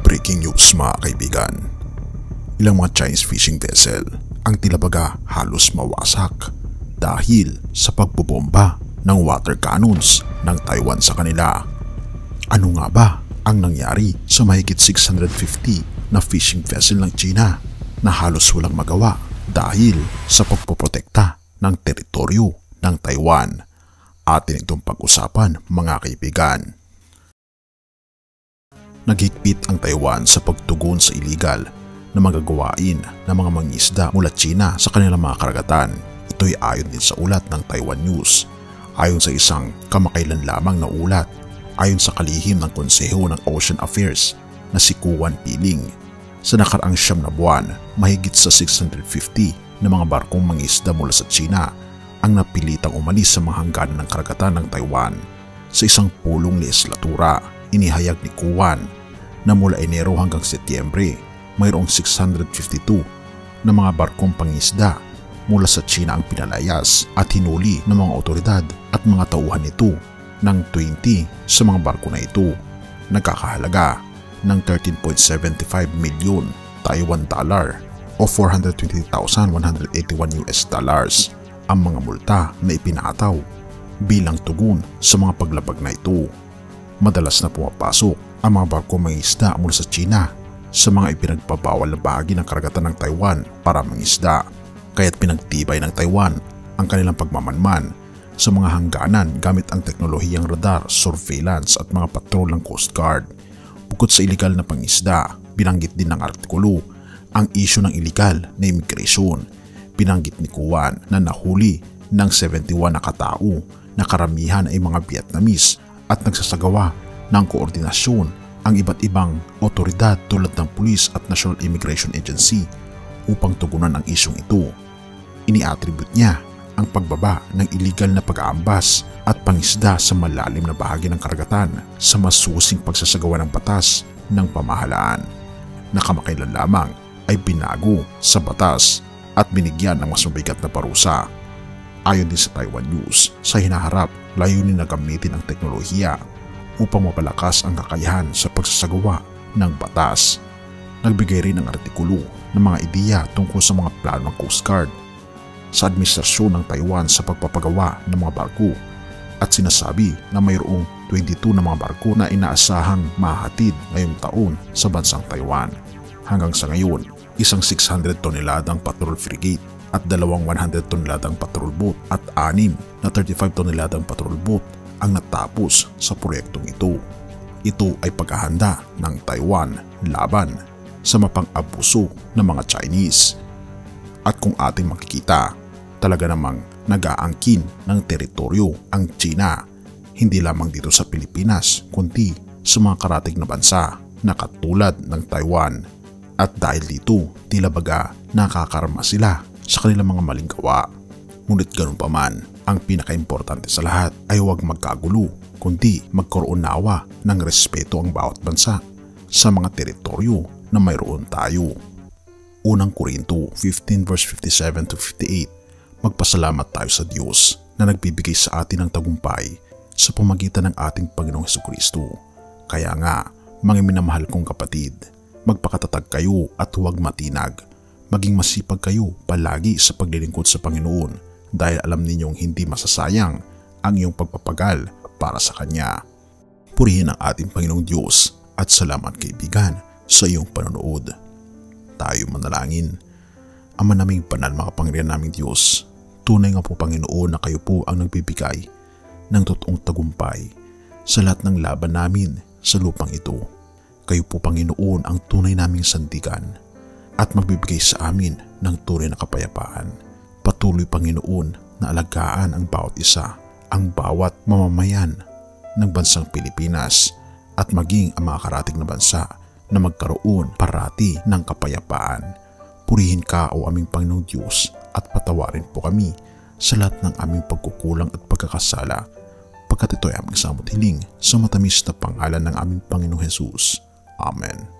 Breaking news mga kaibigan. Ilang mga Chinese fishing vessel ang tila baga halos mawasak dahil sa pagbobomba ng water cannons ng Taiwan sa kanila. Ano nga ba ang nangyari sa mahigit 650 na fishing vessel ng China na halos walang magawa dahil sa pagpoprotekta ng teritoryo ng Taiwan? Atin itong pag-usapan mga kaibigan. Naghigpit ang Taiwan sa pagtugon sa iligal na mga gawain ng mga mangingisda mula China sa kanilang mga karagatan. Ito'y ayon din sa ulat ng Taiwan News. Ayon sa isang kamakailan lamang na ulat, ayon sa kalihim ng Konseho ng Ocean Affairs na si Kuan Piling, sa nakaraang 9 na buwan, mahigit sa 650 na mga barkong mangingisda mula sa China ang napilitang umalis sa mga hangganan ng karagatan ng Taiwan. Sa isang pulong legislatura, inihayag ni Kuan na mula Enero hanggang Setyembre, mayroong 652 na mga barkong pangisda mula sa China ang pinalayas at hinuli ng mga otoridad at mga tauhan nito ng 20 sa mga barko na ito, nagkakahalaga ng 13.75 milyon Taiwan dollar o $420,181 ang mga multa na ipinataw bilang tugon sa mga paglabag na ito. Madalas na pumapasok ang mga barko mangisda mula sa China sa mga ipinagbabawal na bahagi ng karagatan ng Taiwan para mangisda, kaya't pinagtibay ng Taiwan ang kanilang pagmamanman sa mga hangganan gamit ang teknolohiyang radar, surveillance at mga patrol ng Coast Guard. Bukod sa iligal na pangisda, binanggit din ng artikulo ang isyu ng iligal na immigration. Binanggit ni Kuan na nahuli ng 71 na katao na karamihan ay mga Vietnamese at nagsasagawa ng koordinasyon ang iba't ibang otoridad tulad ng Police at National Immigration Agency upang tugunan ang isyong ito. Ini-attribute niya ang pagbaba ng iligal na pag-aambas at pangisda sa malalim na bahagi ng karagatan sa masusing pagsasagawa ng batas ng pamahalaan na kamakailan lamang ay binago sa batas at binigyan ng mas mabigat na parusa. Ayon din sa Taiwan News, sa hinaharap, layunin na gamitin ang teknolohiya upang mapalakas ang kakayahan sa pagsasagawa ng batas. Nagbigay rin ng artikulo ng mga ideya tungkol sa mga plano ng Coast Guard sa administrasyon ng Taiwan sa pagpapagawa ng mga barko at sinasabi na mayroong 22 na mga barko na inaasahang mahatid ngayong taon sa bansang Taiwan. Hanggang sa ngayon, isang 600 toneladang patrol frigate at 2 100 toneladang patrol boat at 6 na 35 toneladang patrol boat ang natapos sa proyektong ito. Ito ay paghahanda ng Taiwan laban sa mapang-abuso ng mga Chinese. At kung ating makikita, talaga namang nag-aangkin ng teritoryo ang China, hindi lamang dito sa Pilipinas kundi sa mga karatig na bansa na katulad ng Taiwan. At dahil dito, tila baga nakakarma sila sa kanilang mga maling gawa. Ngunit ganun pa man, ang pinaka-importante sa lahat ay huwag magkagulo kundi magkaroon nawa ng respeto ang bawat bansa sa mga teritoryo na mayroon tayo. Unang Korinto 15 verse 57 to 58, magpasalamat tayo sa Diyos na nagbibigay sa atin ng tagumpay sa pamagitan ng ating Panginoong Hesukristo. Kaya nga, mga minamahal kong kapatid, magpakatatag kayo at huwag matinag. Maging masipag kayo palagi sa paglilingkod sa Panginoon dahil alam ninyong hindi masasayang ang iyong pagpapagal para sa Kanya. Purihin ang ating Panginoong Diyos at salamat kaibigan sa iyong panonood. Tayo manalangin. Ama naming banal, makapangyarihan naming Diyos, tunay nga po Panginoon na kayo po ang nagbibigay ng totoong tagumpay sa lahat ng laban namin sa lupang ito. Kayo po Panginoon ang tunay naming sandigan at magbibigay sa amin ng tunay na kapayapaan. Patuloy Panginoon na alagaan ang bawat isa, ang bawat mamamayan ng bansang Pilipinas at maging ang mga karatig na bansa na magkaroon parati ng kapayapaan. Purihin ka o aming Panginoong Diyos at patawarin po kami sa lahat ng aming pagkukulang at pagkakasala, pagkat ito ay aming samot hiling sa matamis na pangalan ng aming Panginoong Hesus. Amen.